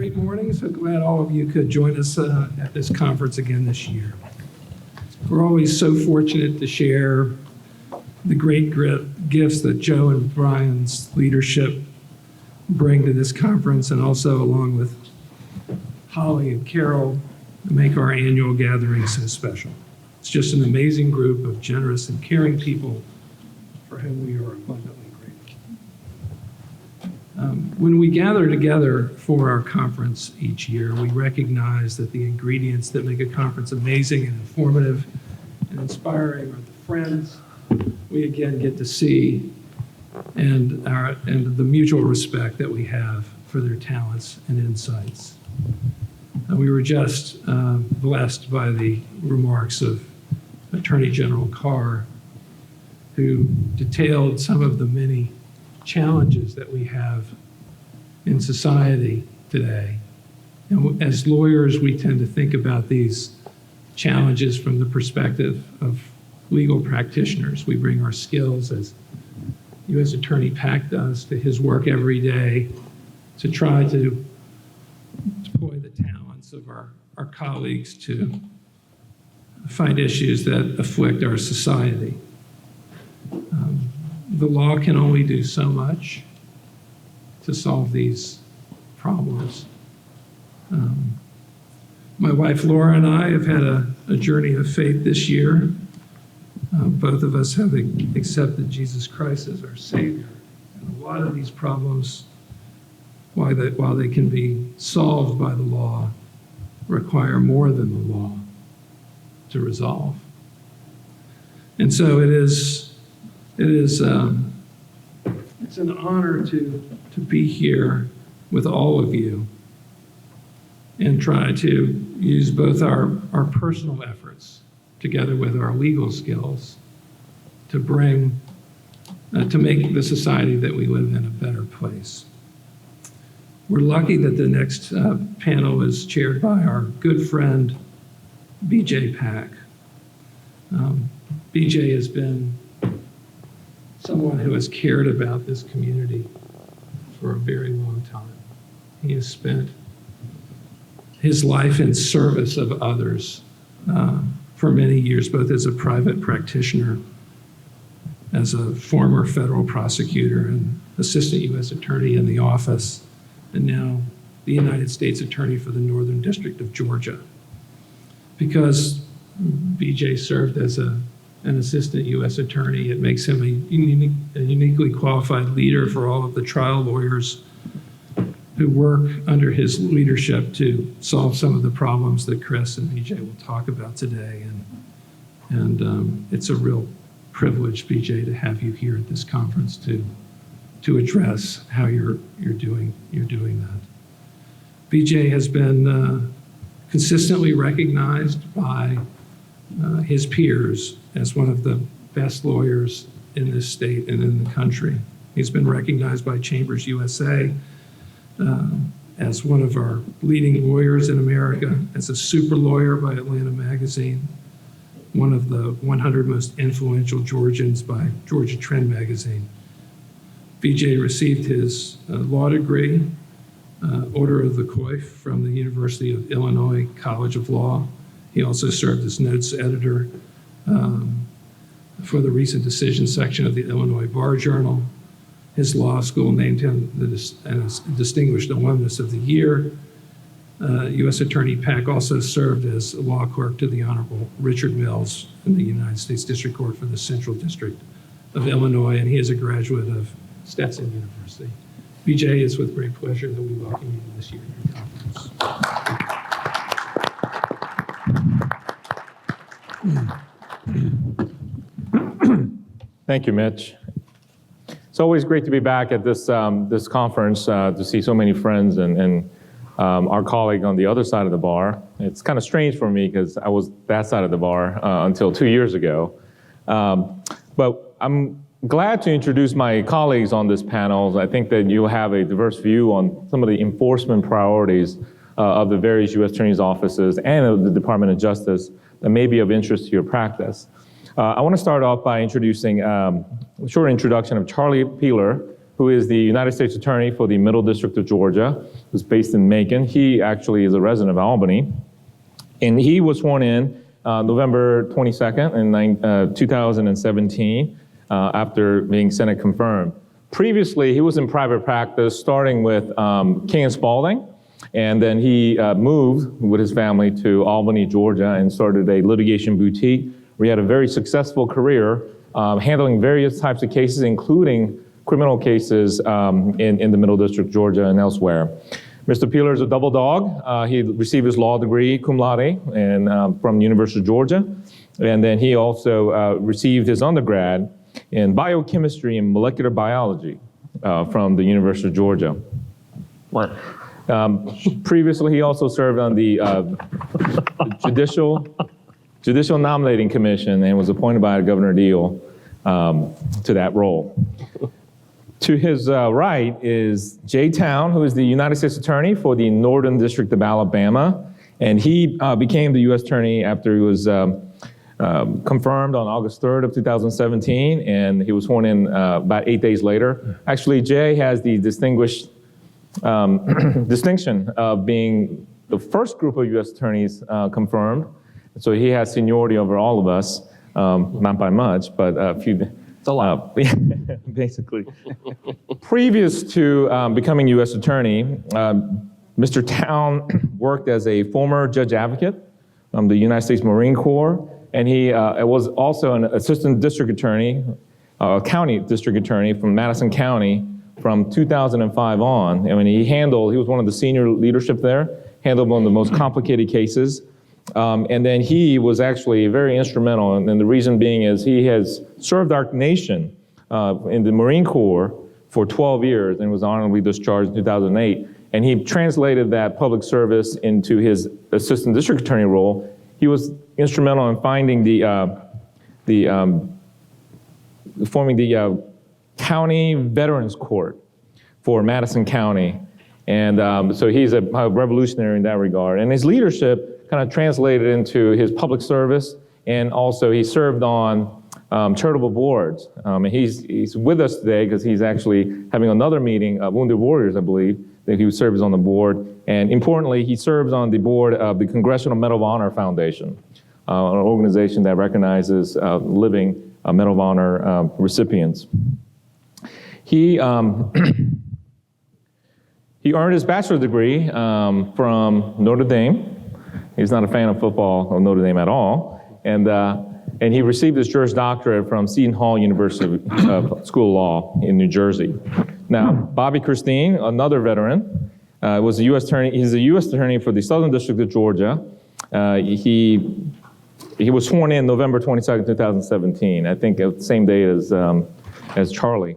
Great morning. So glad all of you could join us at this conference again this year. We're always so fortunate to share the great gifts that Joe and Brian's leadership bring to this conference, and also along with Holly and Carol, make our annual gathering so special. It's just an amazing group of generous and caring people for whom we are abundantly grateful. When we gather together for our conference each year, we recognize that the ingredients that make a conference amazing and informative and inspiring are the friends we again get to see and the mutual respect that we have for their talents and insights. We were just blessed by the remarks of Attorney General Barr, who detailed some of the many challenges that we have in society today. And as lawyers, we tend to think about these challenges from the perspective of legal practitioners. We bring our skills, as U.S. Attorney Pack does, to his work every day to try to deploy the talents of our colleagues to find issues that afflict our society. The law can only do so much to solve these problems. My wife Laura and I have had a journey of faith this year. Both of us have accepted Jesus Christ as our Savior. And a lot of these problems, while they can be solved by the law, require more than the law to resolve. And so it's an honor to be here with all of you and try to use both our personal efforts together with our legal skills to make the society that we live in a better place. We're lucky that the next panel is chaired by our good friend, BJ Pack. BJ has been someone who has cared about this community for a very long time. He has spent his life in service of others for many years, both as a private practitioner, as a former federal prosecutor and assistant U.S. attorney in the office, and now the United States Attorney for the Northern District of Georgia. Because BJ served as an assistant U.S. attorney, it makes him a uniquely qualified leader for all of the trial lawyers who work under his leadership to solve some of the problems that Chris and BJ will talk about today. And it's a real privilege, BJ, to have you here at this conference to address how you're doing that. BJ has been consistently recognized by his peers as one of the best lawyers in this state and in the country. He's been recognized by Chambers USA as one of our leading lawyers in America, as a super lawyer by Atlanta Magazine, one of the 100 most influential Georgians by Georgia Trend Magazine. BJ received his law degree, Order of the Coif, from the University of Illinois College of Law. He also served as notes editor for the recent decision section of the Illinois Bar Journal. His law school named him the Distinguished Alumnus of the Year. U.S. Attorney Pack also served as a law clerk to the Honorable Richard Mills in the United States District Court for the Central District of Illinois, and he is a graduate of Stetson University. BJ, it's with great pleasure that we welcome you to this year's conference. Thank you, Mitch. It's always great to be back at this conference to see so many friends and our colleague on the other side of the bar. It's kind of strange for me because I was that side of the bar until 2 years ago. But I'm glad to introduce my colleagues on this panel. I think that you'll have a diverse view on some of the enforcement priorities of the various U.S. Attorney's offices and of the Department of Justice that may be of interest to your practice. I want to start off by introducing a short introduction of Charlie Peeler, who is the United States Attorney for the Middle District of Georgia, who's based in Macon. He actually is a resident of Albany. And he was sworn in November 22nd in 2017 after being Senate confirmed. Previously, he was in private practice, starting with King and Spalding, and then he moved with his family to Albany, Georgia, and started a litigation boutique where he had a very successful career handling various types of cases, including criminal cases in the Middle District, Georgia, and elsewhere. Mr. Peeler is a double dog. He received his law degree cum laude from the University of Georgia, and then he also received his undergrad in biochemistry and molecular biology from the University of Georgia. What? Previously, he also served on the Judicial Nominating Commission and was appointed by Governor Deal to that role. To his right is Jay Town, who is the United States Attorney for the Northern District of Alabama, and he became the U.S. Attorney after he was confirmed on August 3rd of 2017, and he was sworn in about 8 days later. Actually, Jay has the distinction of being the first group of U.S. attorneys confirmed, so he has seniority over all of us, not by much, but a few. It's a lot. Basically. Previous to becoming U.S. Attorney, Mr. Town worked as a former judge advocate from the United States Marine Corps, and he was also an assistant district attorney, county district attorney from Madison County from 2005 on. And when he was one of the senior leadership there, handled one of the most complicated cases. And then he was actually very instrumental, and the reason being is he has served our nation in the Marine Corps for 12 years and was honorably discharged in 2008. And he translated that public service into his assistant district attorney role. He was instrumental in finding forming the county veterans court for Madison County. And so he's a revolutionary in that regard. And his leadership kind of translated into his public service, and also he served on charitable boards. And he's with us today because he's actually having another meeting of Wounded Warriors, I believe, that he serves on the board. And importantly, he serves on the board of the Congressional Medal of Honor Foundation, an organization that recognizes living Medal of Honor recipients. He earned his bachelor's degree from Notre Dame. He's not a fan of football or Notre Dame at all. And he received his Juris Doctorate from Seton Hall University School of Law in New Jersey. Now, Bobby Christine, another veteran, was a U.S. attorney. He's a U.S. attorney for the Southern District of Georgia. He was sworn in November 22nd, 2017, I think the same day as Charlie.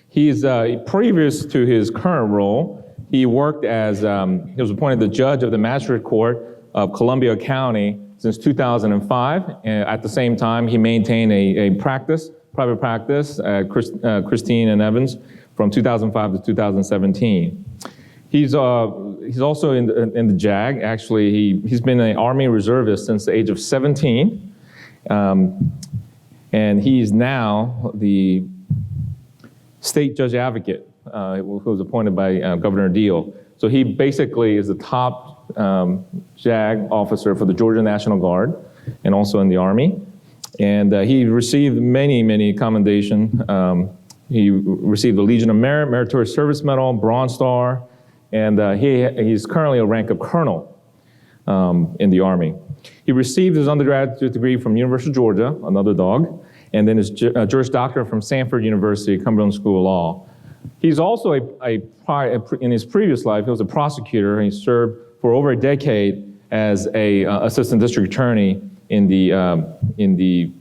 He's previous to his current role, he worked as, he was appointed the judge of the Magistrate Court of Columbia County since 2005. And at the same time, he maintained a private practice at Christine and Evans from 2005 to 2017. He's also in the JAG. Actually, he's been an Army reservist since the age of 17. And he's now the state judge advocate who was appointed by Governor Deal. So he basically is the top JAG officer for the Georgia National Guard and also in the Army. And he received many commendations. He received the Legion of Merit, Meritorious Service Medal, Bronze Star, and he's currently a rank of colonel in the Army. He received his undergraduate degree from University of Georgia, another dog, and then his Juris Doctorate from Sanford University, Cumberland School of Law. He's also in his previous life, he was a prosecutor, and he served for over a decade as a assistant district attorney in the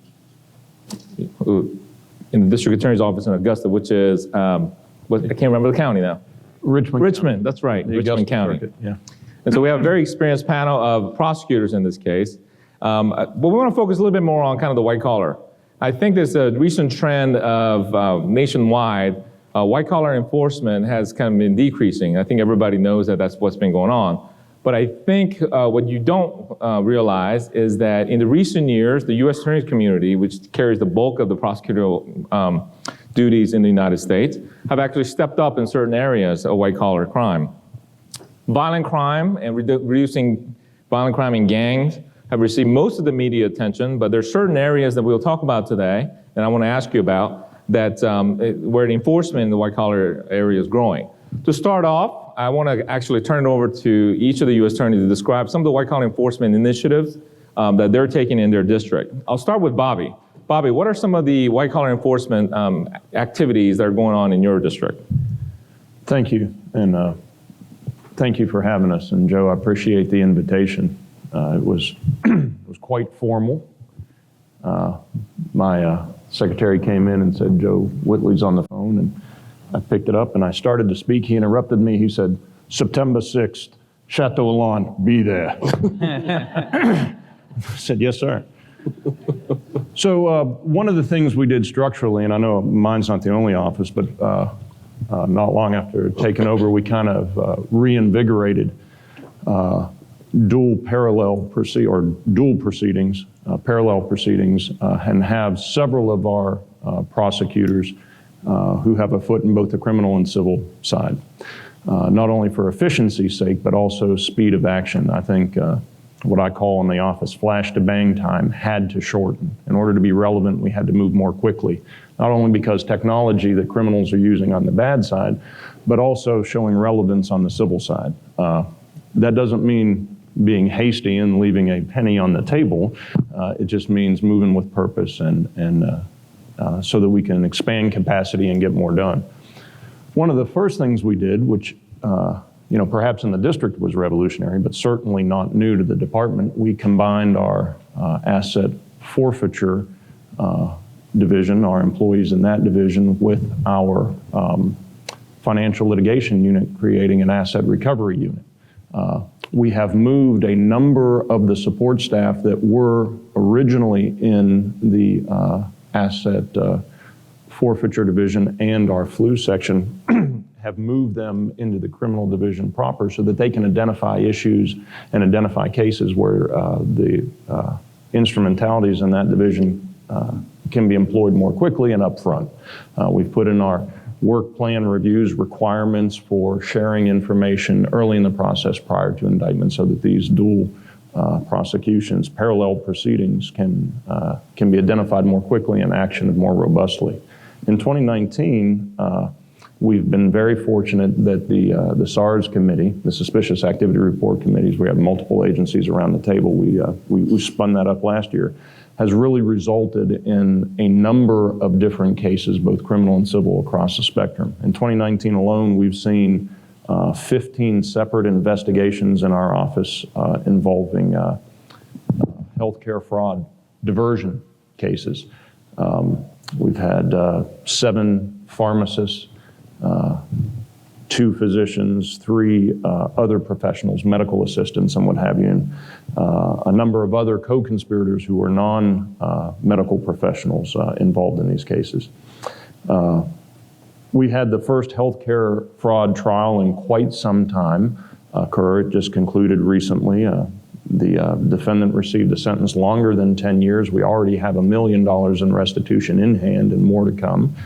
district attorney's office in Augusta, which is, I can't remember the county now. Richmond, that's right, Richmond County. Circuit, yeah. And so we have a very experienced panel of prosecutors in this case. But we want to focus a little bit more on kind of the white collar. I think there's a recent trend of nationwide, white collar enforcement has kind of been decreasing. I think everybody knows that that's what's been going on. But I think what you don't realize is that in the recent years, the U.S. Attorney's community, which carries the bulk of the prosecutorial duties in the United States have actually stepped up in certain areas of white-collar crime. Violent crime and reducing violent crime in gangs have received most of the media attention, but there are certain areas that we'll talk about today, and I want to ask you about, that where the enforcement in the white-collar area is growing. To start off, I want to actually turn it over to each of the U.S. attorneys to describe some of the white-collar enforcement initiatives that they're taking in their district. I'll start with Bobby. Bobby, what are some of the white-collar enforcement activities that are going on in your district? Thank you, and thank you for having us. And Joe, I appreciate the invitation. It was quite formal. My secretary came in and said, Joe Whitley's on the phone, and I picked it up and I started to speak. He interrupted me. He said, September 6th, Chateau Lawn, be there. I said, yes, sir. So one of the things we did structurally, and I know mine's not the only office, but not long after taking over, we kind of reinvigorated dual proceedings, parallel proceedings, and have several of our prosecutors who have a foot in both the criminal and civil side, not only for efficiency's sake, but also speed of action. I think what I call in the office flash to bang time had to shorten. In order to be relevant, we had to move more quickly, not only because technology that criminals are using on the bad side, but also showing relevance on the civil side. That doesn't mean being hasty and leaving a penny on the table. It just means moving with purpose and so that we can expand capacity and get more done. One of the first things we did, which perhaps in the district was revolutionary, but certainly not new to the department, we combined our asset forfeiture division, our employees in that division, with our financial litigation unit, creating an asset recovery unit. We have moved a number of the support staff that were originally in the asset forfeiture division and our flu section, have moved them into the criminal division proper so that they can identify issues and identify cases where the instrumentalities in that division can be employed more quickly and upfront. We've put in our work plan reviews requirements for sharing information early in the process prior to indictment so that these dual prosecutions, parallel proceedings can be identified more quickly and actioned more robustly. In 2019, we've been very fortunate that the SARS committee, the Suspicious Activity Report committees, we have multiple agencies around the table. We spun that up last year, has really resulted in a number of different cases, both criminal and civil, across the spectrum. In 2019 alone, we've seen 15 separate investigations in our office involving healthcare fraud diversion cases. We've had 7 pharmacists, 2 physicians, 3 other professionals, medical assistants and what have you, and a number of other co-conspirators who are non-medical professionals involved in these cases. We had the first healthcare fraud trial in quite some time occur. It just concluded recently. The defendant received a sentence longer than 10 years. We already have $1 million in restitution in hand and more to come.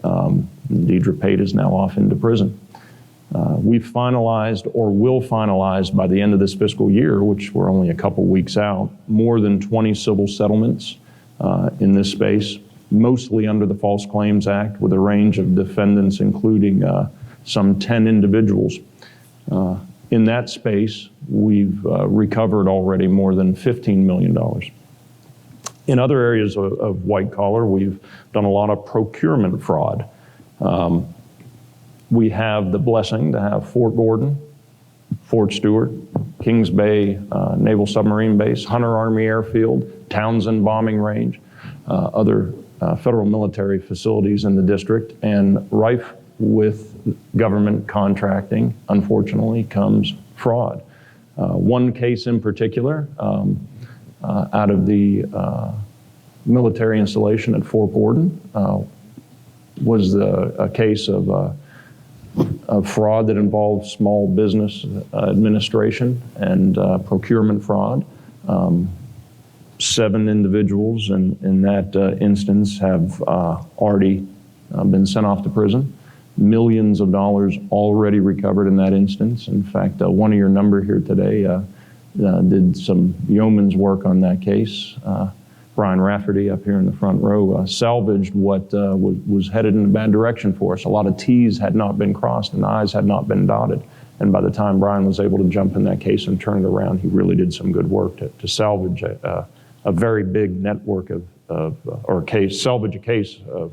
Deidre Pate is now off into prison. We've finalized or will finalize by the end of this fiscal year, which we're only a couple weeks out, more than 20 civil settlements in this space, mostly under the False Claims Act, with a range of defendants, including some 10 individuals. In that space, we've recovered already more than $15 million. In other areas of white collar, we've done a lot of procurement fraud. We have the blessing to have Fort Gordon, Fort Stewart, Kings Bay Naval Submarine Base, Hunter Army Airfield, Townsend Bombing Range, other federal military facilities in the district, and rife with government contracting, unfortunately, comes fraud. One case in particular, out of the military installation at Fort Gordon, was a case of fraud that involved small business administration and procurement fraud. 7 individuals in that instance have already been sent off to prison. Millions of dollars already recovered in that instance. In fact, one of your number here today did some yeoman's work on that case. Brian Rafferty up here in the front row salvaged what was headed in a bad direction for us. A lot of T's had not been crossed and I's had not been dotted. And by the time Brian was able to jump in that case and turn it around, he really did some good work to salvage a very big network salvage a case of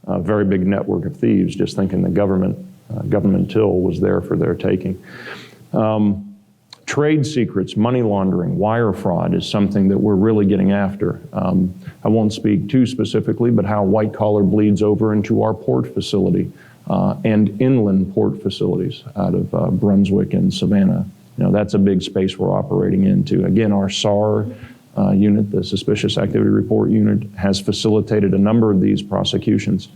a very big network of thieves, just thinking the government till was there for their taking. Trade secrets, money laundering, wire fraud is something that we're really getting after. I won't speak too specifically, but how white collar bleeds over into our port facility and inland port facilities out of Brunswick and Savannah. That's a big space we're operating into. Again, our SAR unit, the Suspicious Activity Report Unit, has facilitated a number of these prosecutions.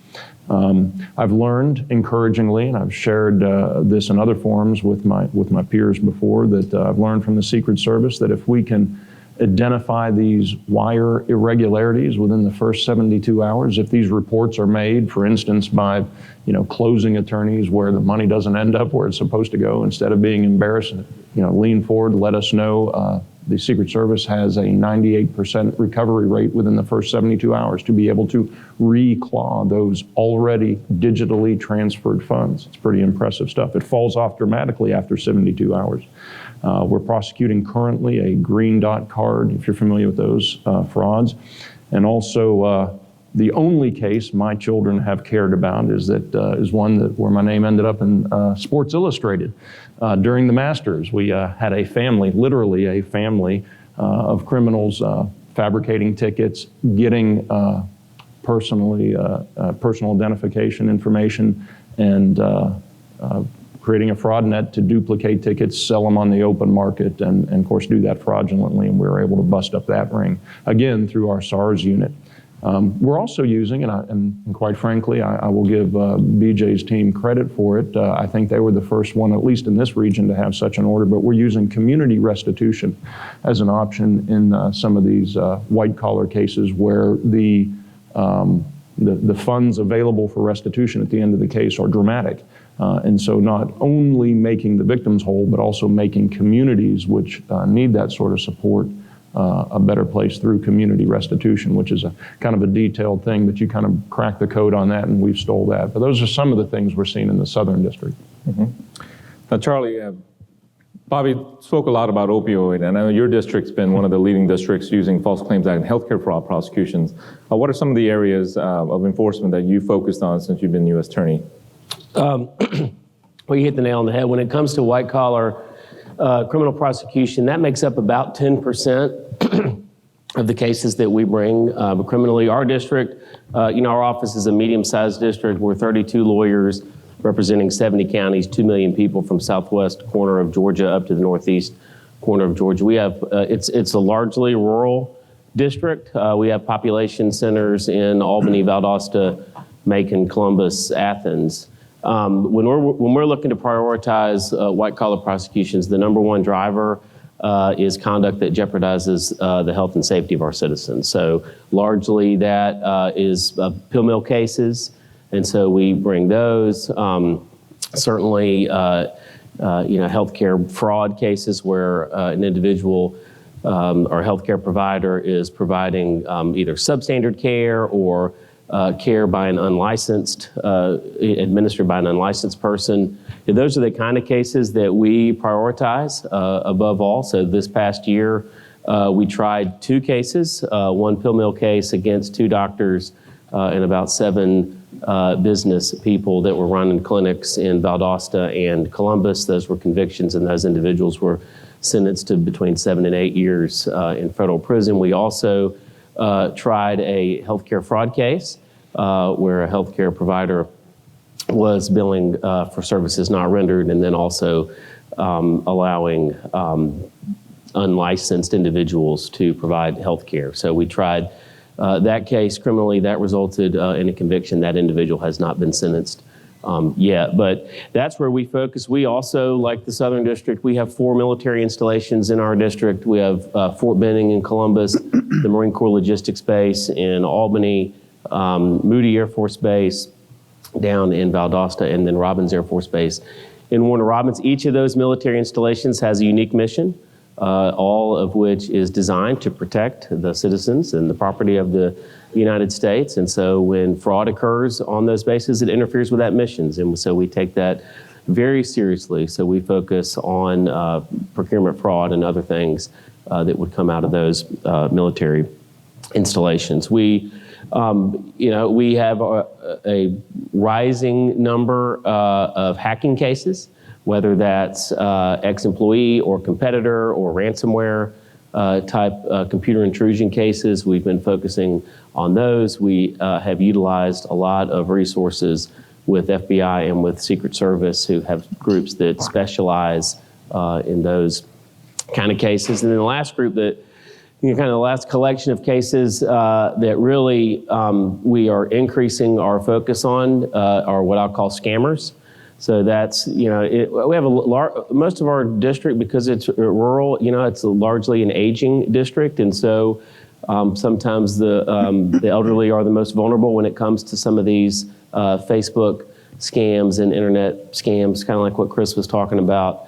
I've learned, encouragingly, and I've shared this in other forums with my peers before, that I've learned from the Secret Service that if we can identify these wire irregularities within the first 72 hours, if these reports are made, for instance, by closing attorneys where the money doesn't end up where it's supposed to go, instead of being embarrassed, lean forward, let us know. The Secret Service has a 98% recovery rate within the first 72 hours to be able to reclaw those already digitally transferred funds. It's pretty impressive stuff. It falls off dramatically after 72 hours. We're prosecuting currently a green dot card, if you're familiar with those frauds. And also the only case my children have cared about is one where my name ended up in Sports Illustrated. During the Masters, we had a family, literally a family of criminals fabricating tickets, getting personal identification information, and creating a fraud net to duplicate tickets, sell them on the open market, and of course do that fraudulently, and we were able to bust up that ring, again, through our SARS unit. We're also using, and quite frankly, I will give BJ's team credit for it. I think they were the first one, at least in this region, to have such an order, but we're using community restitution as an option in some of these white-collar cases where the funds available for restitution at the end of the case are dramatic. And so not only making the victims whole, but also making communities which need that sort of support a better place through community restitution, which is a kind of a detailed thing, but you kind of crack the code on that, and we've stole that. But those are some of the things we're seeing in the Southern District. Mm-hmm. Now, Charlie, Bobby spoke a lot about opioid, and I know your district's been one of the leading districts using False Claims Act and healthcare fraud prosecutions. What are some of the areas of enforcement that you focused on since you've been U.S. Attorney? Well, you hit the nail on the head. When it comes to white-collar criminal prosecution, that makes up about 10% of the cases that we bring criminally. Our district, our office is a medium-sized district. We're 32 lawyers representing 70 counties, 2 million people from southwest corner of Georgia up to the northeast corner of Georgia. We have, it's a largely rural district. We have population centers in Albany, Valdosta, Macon, Columbus, Athens. When we're looking to prioritize white-collar prosecutions, the number one driver is conduct that jeopardizes the health and safety of our citizens. So largely that is pill mill cases, and so we bring those. Certainly, healthcare fraud cases where an individual or healthcare provider is providing either substandard care or care by an unlicensed, administered by an unlicensed person. And those are the kind of cases that we prioritize above all. So this past year, we tried 2 cases, one pill mill case against 2 doctors and about 7 business people that were running clinics in Valdosta and Columbus. Those were convictions, and those individuals were sentenced to between 7 and 8 years in federal prison. We also tried a healthcare fraud case where a healthcare provider was billing for services not rendered, and then also allowing unlicensed individuals to provide healthcare. So we tried that case criminally. That resulted in a conviction. That individual has not been sentenced yet, but that's where we focus. We also, like the Southern District, we have 4 military installations in our district. We have Fort Benning in Columbus, the Marine Corps Logistics Base in Albany, Moody Air Force Base, down in Valdosta, and then Robins Air Force Base in Warner Robins. Each of those military installations has a unique mission, all of which is designed to protect the citizens and the property of the United States. And so when fraud occurs on those bases, it interferes with that mission. And so we take that very seriously. So we focus on procurement fraud and other things that would come out of those military installations. We have a rising number of hacking cases, whether that's ex-employee or competitor or ransomware type computer intrusion cases. We've been focusing on those. We have utilized a lot of resources with FBI and with Secret Service, who have groups that specialize in those kind of cases. And then the last group that, kind of the last collection of cases that really we are increasing our focus on are what I'll call scammers. So that's, we have most of our district, because it's rural, it's largely an aging district. And so sometimes the elderly are the most vulnerable when it comes to some of these Facebook scams and internet scams, kind of like what Chris was talking about.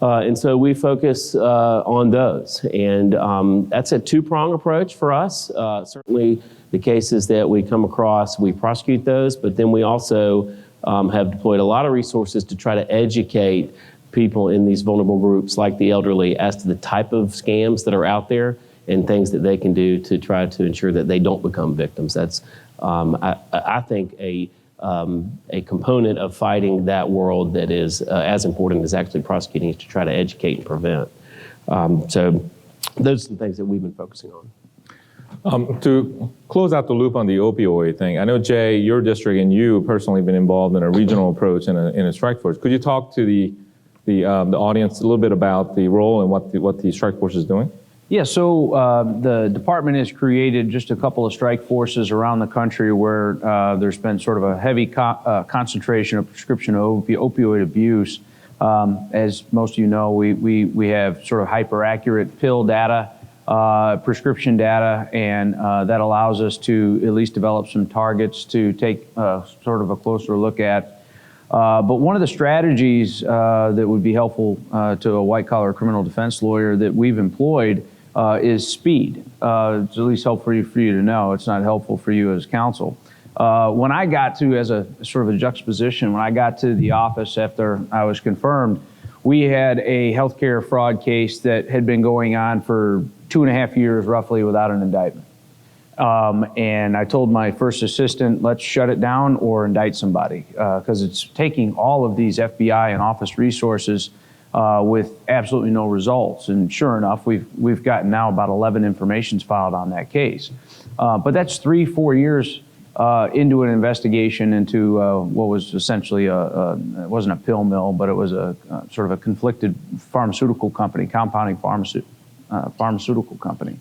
And so we focus on those. And that's a two-prong approach for us. Certainly the cases that we come across, we prosecute those, but then we also have deployed a lot of resources to try to educate people in these vulnerable groups like the elderly as to the type of scams that are out there and things that they can do to try to ensure that they don't become victims. That's, I think, a component of fighting that world that is as important as actually prosecuting, is to try to educate and prevent. So those are the things that we've been focusing on. To close out the loop on the opioid thing, I know, Jay, your district and you personally have been involved in a regional approach in a strike force. Could you talk to the audience a little bit about the role and what the strike force is doing? Yeah, so the department has created just a couple of strike forces around the country where there's been sort of a heavy concentration of prescription opioid abuse. As most of you know, we have sort of hyper-accurate pill data, prescription data, and that allows us to at least develop some targets to take sort of a closer look at. But one of the strategies that would be helpful to a white-collar criminal defense lawyer that we've employed is speed. It's at least helpful for you to know. It's not helpful for you as counsel. When I got to, as a sort of a juxtaposition, when I got to the office after I was confirmed, we had a healthcare fraud case that had been going on for 2.5 years roughly without an indictment. And I told my first assistant, let's shut it down or indict somebody, because it's taking all of these FBI and office resources with absolutely no results. And sure enough, we've gotten now about 11 informations filed on that case. But that's 3-4 years into an investigation into what was essentially it wasn't a pill mill, but it was a sort of a conflicted pharmaceutical company, compounding pharmaceutical company.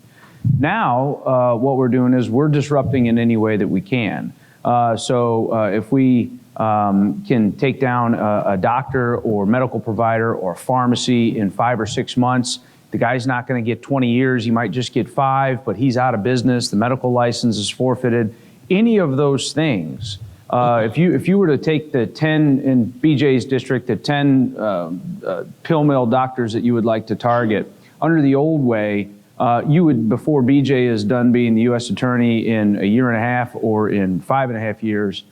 Now, what we're doing is we're disrupting in any way that we can. So if we can take down a doctor or medical provider or pharmacy in 5 or 6 months, the guy's not going to get 20 years. He might just get 5, but he's out of business. The medical license is forfeited. Any of those things, if you were to take the 10 in BJ's district, the 10 pill mill doctors that you would like to target, under the old way, you would, before BJ is done being the U.S. attorney in 1.5 years or in 5.5 years,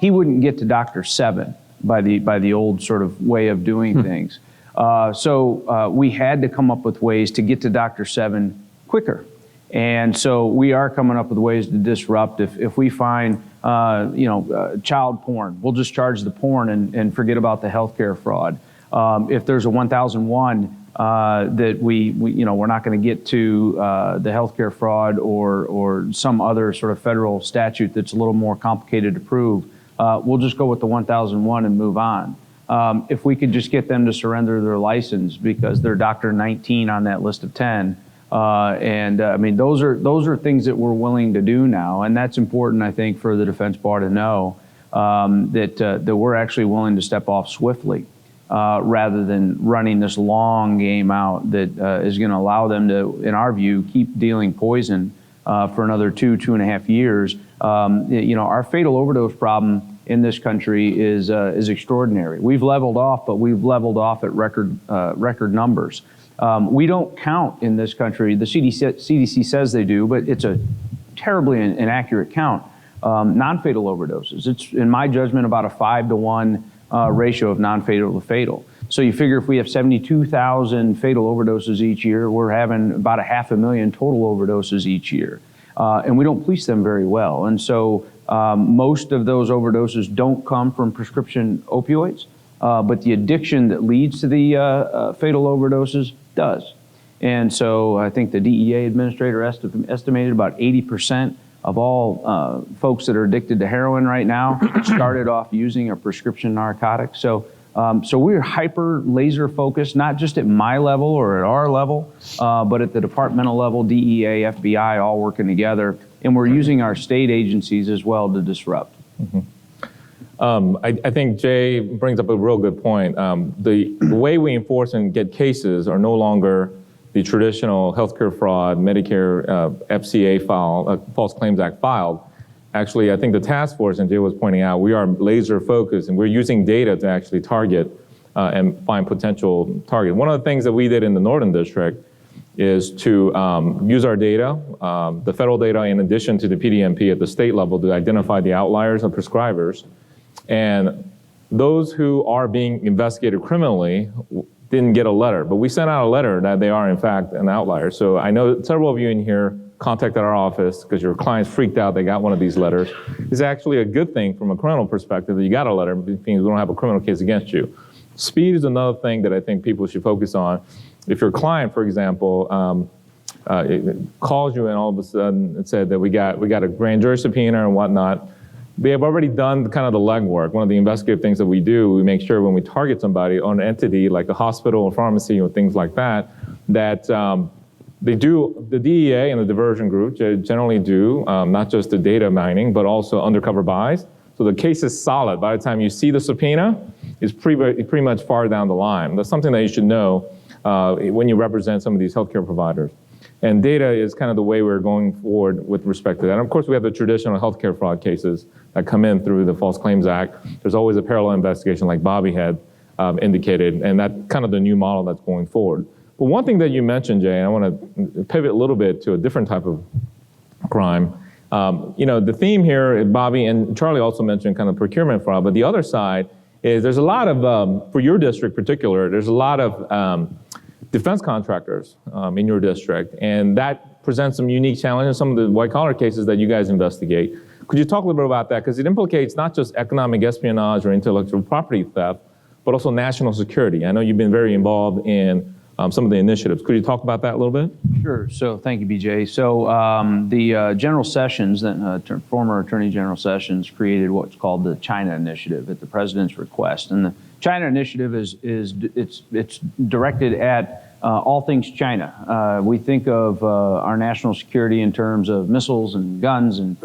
he wouldn't get to Dr. 7 by the old sort of way of doing things. So we had to come up with ways to get to Dr. 7 quicker. And so we are coming up with ways to disrupt. If we find, child porn, we'll just charge the porn and forget about the healthcare fraud. If there's a 1001 that we're not going to get to the healthcare fraud or some other sort of federal statute that's a little more complicated to prove, we'll just go with the 1001 and move on. If we could just get them to surrender their license because they're Dr. 19 on that list of 10, I mean, those are things that we're willing to do now, and that's important, I think, for the defense bar to know that we're actually willing to step off swiftly rather than running this long game out that is going to allow them to, in our view, keep dealing poison for another 2.5 years. Our fatal overdose problem in this country is extraordinary. We've leveled off, but we've leveled off at record numbers. We don't count in this country. The CDC says they do, but it's a terribly inaccurate count. Non-fatal overdoses. It's, in my judgment, about a 5-to-1 ratio of non-fatal to fatal. So you figure if we have 72,000 fatal overdoses each year, we're having about 500,000 total overdoses each year. And we don't police them very well. And so most of those overdoses don't come from prescription opioids, but the addiction that leads to the fatal overdoses does. And so I think the DEA administrator estimated about 80% of all folks that are addicted to heroin right now started off using a prescription narcotic. So we're hyper laser focused, not just at my level or at our level, but at the departmental level, DEA, FBI, all working together. And we're using our state agencies as well to disrupt. Mm-hmm. I think Jay brings up a real good point. The way we enforce and get cases are no longer the traditional healthcare fraud, Medicare FCA file, False Claims Act filed. Actually, I think the task force, and Jay was pointing out, we are laser focused and we're using data to actually target and find potential target. One of the things that we did in the Northern District is to use our data, the federal data in addition to the PDMP at the state level to identify the outliers of prescribers. And those who are being investigated criminally didn't get a letter, but we sent out a letter that they are in fact an outlier. So I know several of you in here contacted our office because your clients freaked out they got one of these letters. It's actually a good thing from a criminal perspective that you got a letter, because we don't have a criminal case against you. Speed is another thing that I think people should focus on. If your client, for example, calls you and all of a sudden it said that we got a grand jury subpoena and whatnot, they have already done kind of the legwork. One of the investigative things that we do, we make sure when we target somebody or an entity like a hospital or pharmacy or things like that, that they do, the DEA and the diversion group generally do, not just the data mining, but also undercover buys. So the case is solid. By the time you see the subpoena, it's pretty much far down the line. That's something that you should know when you represent some of these healthcare providers. And data is kind of the way we're going forward with respect to that. And of course, we have the traditional healthcare fraud cases that come in through the False Claims Act. There's always a parallel investigation like Bobby had indicated, and that's kind of the new model that's going forward. But one thing that you mentioned, Jay, and I want to pivot a little bit to a different type of crime. The theme here, Bobby and Charlie also mentioned kind of procurement fraud, but the other side is there's a lot of, for your district in particular, there's a lot of defense contractors in your district, and that presents some unique challenges, some of the white-collar cases that you guys investigate. Could you talk a little bit about that? Because it implicates not just economic espionage or intellectual property theft, but also national security. I know you've been very involved in some of the initiatives. Could you talk about that a little bit? Sure. So thank you, BJ. So the General Sessions, former Attorney General Sessions, created what's called the China Initiative at the President's request. And the China Initiative it's directed at all things China. We think of our national security in terms of missiles and guns and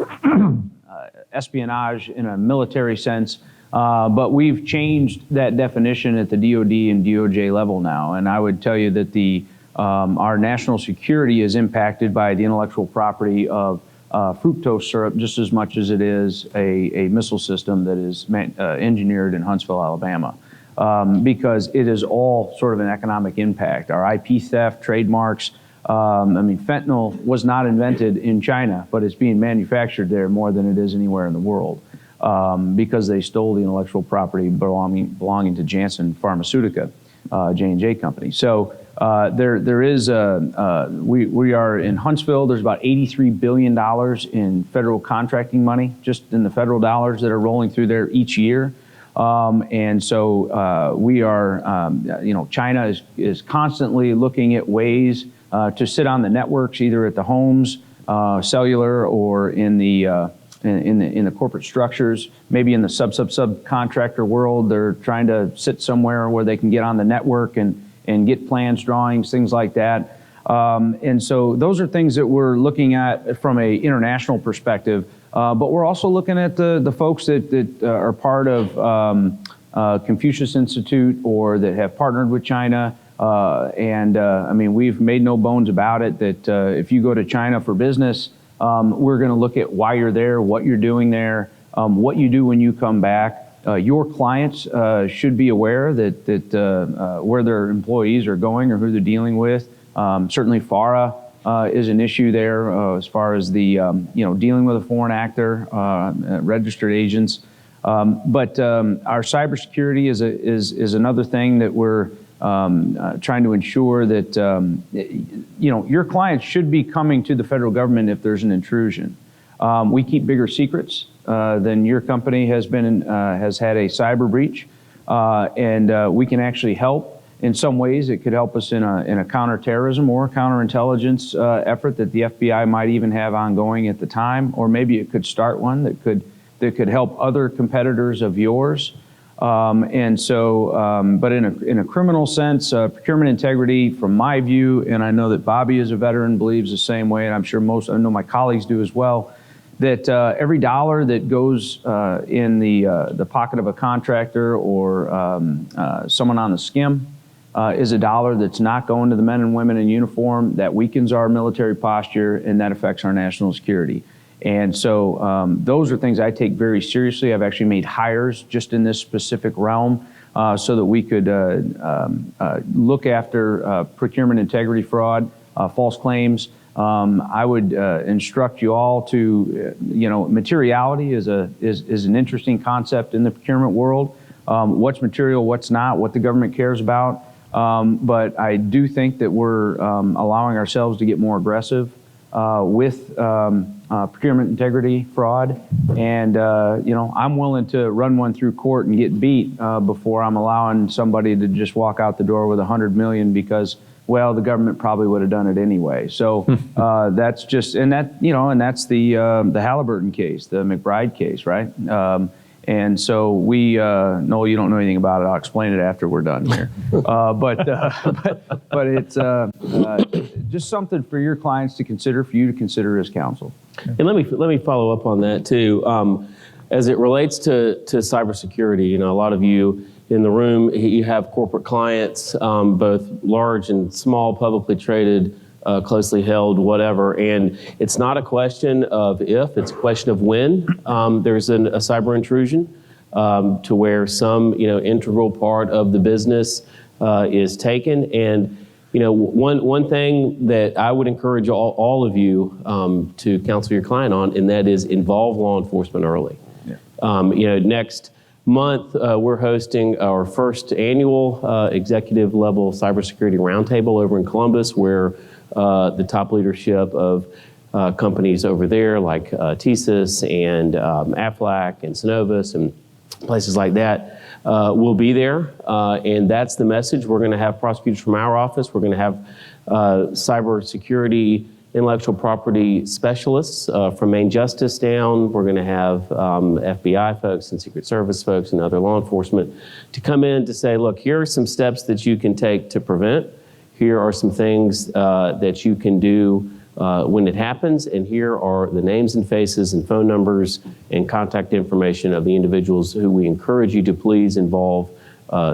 espionage in a military sense. But we've changed that definition at the DOD and DOJ level now. And I would tell you that our national security is impacted by the intellectual property of fructose syrup just as much as it is a missile system that is engineered in Huntsville, Alabama. Because it is all sort of an economic impact. Our IP theft, trademarks. Fentanyl was not invented in China, but it's being manufactured there more than it is anywhere in the world. Because they stole the intellectual property belonging to Janssen Pharmaceutica, J&J company. So there is we are in Huntsville. There's about $83 billion in federal contracting money, just in the federal dollars that are rolling through there each year. And so we are, China is constantly looking at ways to sit on the networks, either at the homes, cellular, or in the corporate structures, maybe in the subcontractor world. They're trying to sit somewhere where they can get on the network and get plans, drawings, things like that. And so those are things that we're looking at from an international perspective. But we're also looking at the folks that are part of Confucius Institute or that have partnered with China. We've made no bones about it that if you go to China for business, we're going to look at why you're there, what you're doing there, what you do when you come back. Your clients should be aware that where their employees are going or who they're dealing with. Certainly FARA is an issue there as far as the dealing with a foreign actor, registered agents. But our cybersecurity is another thing that we're trying to ensure that your clients should be coming to the federal government if there's an intrusion. We keep bigger secrets than your company has had a cyber breach, and we can actually help. In some ways, it could help us in a counterterrorism or counterintelligence effort that the FBI might even have ongoing at the time, or maybe it could start one that could help other competitors of yours. But in a criminal sense, procurement integrity, from my view, and I know that Bobby is a veteran, believes the same way, and I'm sure I know my colleagues do as well, that every dollar that goes in the pocket of a contractor or someone on the skim is a dollar that's not going to the men and women in uniform. That weakens our military posture, and that affects our national security. And so those are things I take very seriously. I've actually made hires just in this specific realm so that we could look after procurement integrity fraud, false claims. I would instruct you all to, materiality is an interesting concept in the procurement world. What's material, what's not, what the government cares about. But I do think that we're allowing ourselves to get more aggressive with procurement integrity fraud, and I'm willing to run one through court and get beat before I'm allowing somebody to just walk out the door with $100 million because, well, the government probably would have done it anyway. So that's just, and that's the Halliburton case, the McBride case, right? And so we, no, you don't know anything about it. I'll explain it after we're done here. But it's just something for your clients to consider, for you to consider as counsel. And let me follow up on that too. As it relates to cybersecurity, a lot of you in the room, you have corporate clients, both large and small, publicly traded, closely held, whatever. And it's not a question of if, it's a question of when there's a cyber intrusion to where some integral part of the business is taken. And one thing that I would encourage all of you to counsel your client on, and that is involve law enforcement early. Yeah. Next month, we're hosting our first annual executive level cybersecurity roundtable over in Columbus, where the top leadership of companies over there like TSYS and Aflac and Synovus and places like that will be there. And that's the message. We're going to have prosecutors from our office. We're going to have cybersecurity intellectual property specialists from Main Justice down. We're going to have FBI folks and Secret Service folks and other law enforcement to come in to say, look, here are some steps that you can take to prevent. Here are some things that you can do when it happens, and here are the names and faces and phone numbers and contact information of the individuals who we encourage you to please involve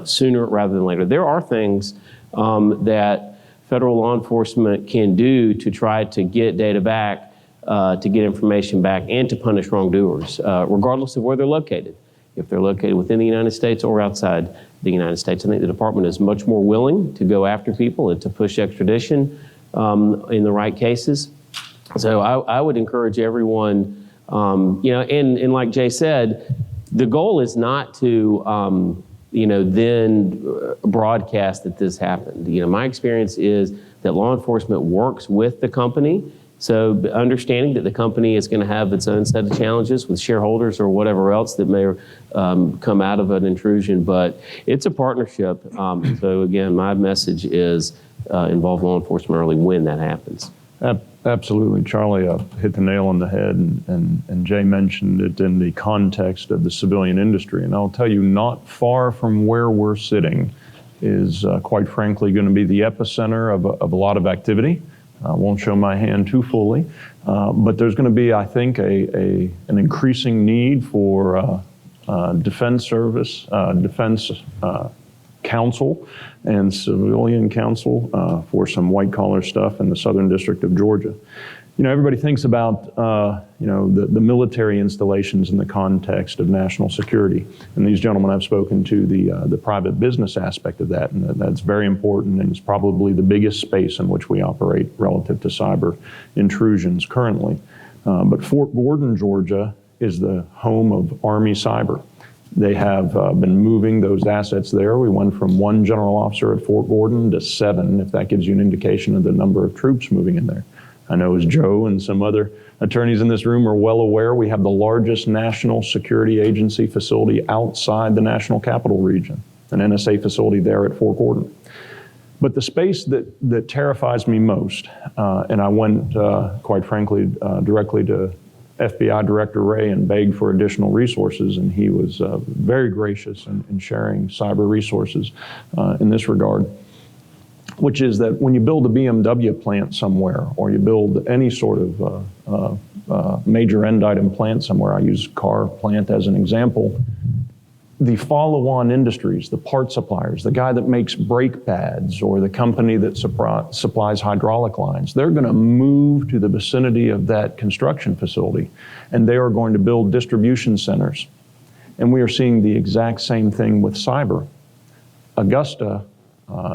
sooner rather than later. There are things that federal law enforcement can do to try to get data back, to get information back, and to punish wrongdoers, regardless of where they're located. If they're located within the United States or outside the United States, I think the department is much more willing to go after people and to push extradition in the right cases. So I would encourage everyone, and like Jay said, the goal is not to, then broadcast that this happened. My experience is that law enforcement works with the company. So understanding that the company is going to have its own set of challenges with shareholders or whatever else that may come out of an intrusion, but it's a partnership. So again, my message is involve law enforcement early when that happens. Absolutely. Charlie hit the nail on the head, and Jay mentioned it in the context of the civilian industry. And I'll tell you, not far from where we're sitting is quite frankly going to be the epicenter of a lot of activity. I won't show my hand too fully, but there's going to be, I think, an increasing need for defense service, defense counsel, and civilian counsel for some white-collar stuff in the Southern District of Georgia. Everybody thinks about, the military installations in the context of national security. And these gentlemen have spoken to the private business aspect of that, and that's very important, and it's probably the biggest space in which we operate relative to cyber intrusions currently. But Fort Gordon, Georgia is the home of Army Cyber. They have been moving those assets there. We went from 1 general officer at Fort Gordon to 7, if that gives you an indication of the number of troops moving in there. I know as Joe and some other attorneys in this room are well aware, we have the largest national security agency facility outside the National Capital Region, an NSA facility there at Fort Gordon. But the space that terrifies me most, and I went, quite frankly, directly to FBI Director Wray and begged for additional resources, and he was very gracious in sharing cyber resources in this regard, which is that when you build a BMW plant somewhere, or you build any sort of major end item plant somewhere, I use car plant as an example, the follow-on industries, the part suppliers, the guy that makes brake pads, or the company that supplies hydraulic lines, they're going to move to the vicinity of that construction facility, and they are going to build distribution centers. And we are seeing the exact same thing with cyber. Augusta,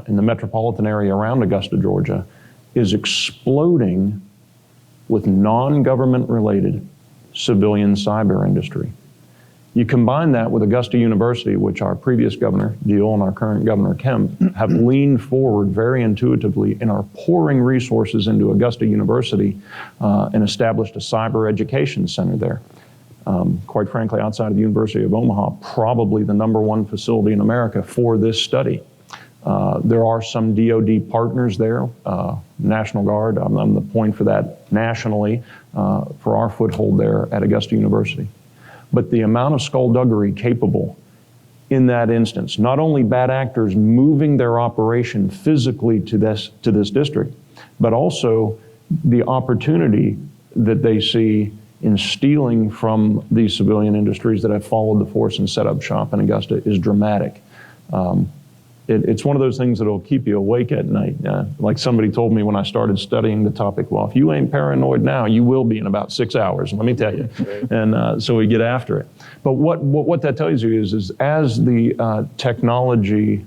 in the metropolitan area around Augusta, Georgia, is exploding with non-government related civilian cyber industry. You combine that with Augusta University, which our previous governor, Deal, and our current governor, Kemp, have leaned forward very intuitively and are pouring resources into Augusta University and established a cyber education center there. Quite frankly, outside of the University of Omaha, probably the #1 facility in America for this study. There are some DoD partners there, National Guard, I'm the point for that nationally, for our foothold there at Augusta University. But the amount of skullduggery capable in that instance, not only bad actors moving their operation physically to this district, but also the opportunity that they see in stealing from these civilian industries that have followed the force and set up shop in Augusta is dramatic. It's one of those things that'll keep you awake at night. Like somebody told me when I started studying the topic, well, if you ain't paranoid now, you will be in about 6 hours, let me tell you. And so we get after it. But what that tells you is as the technology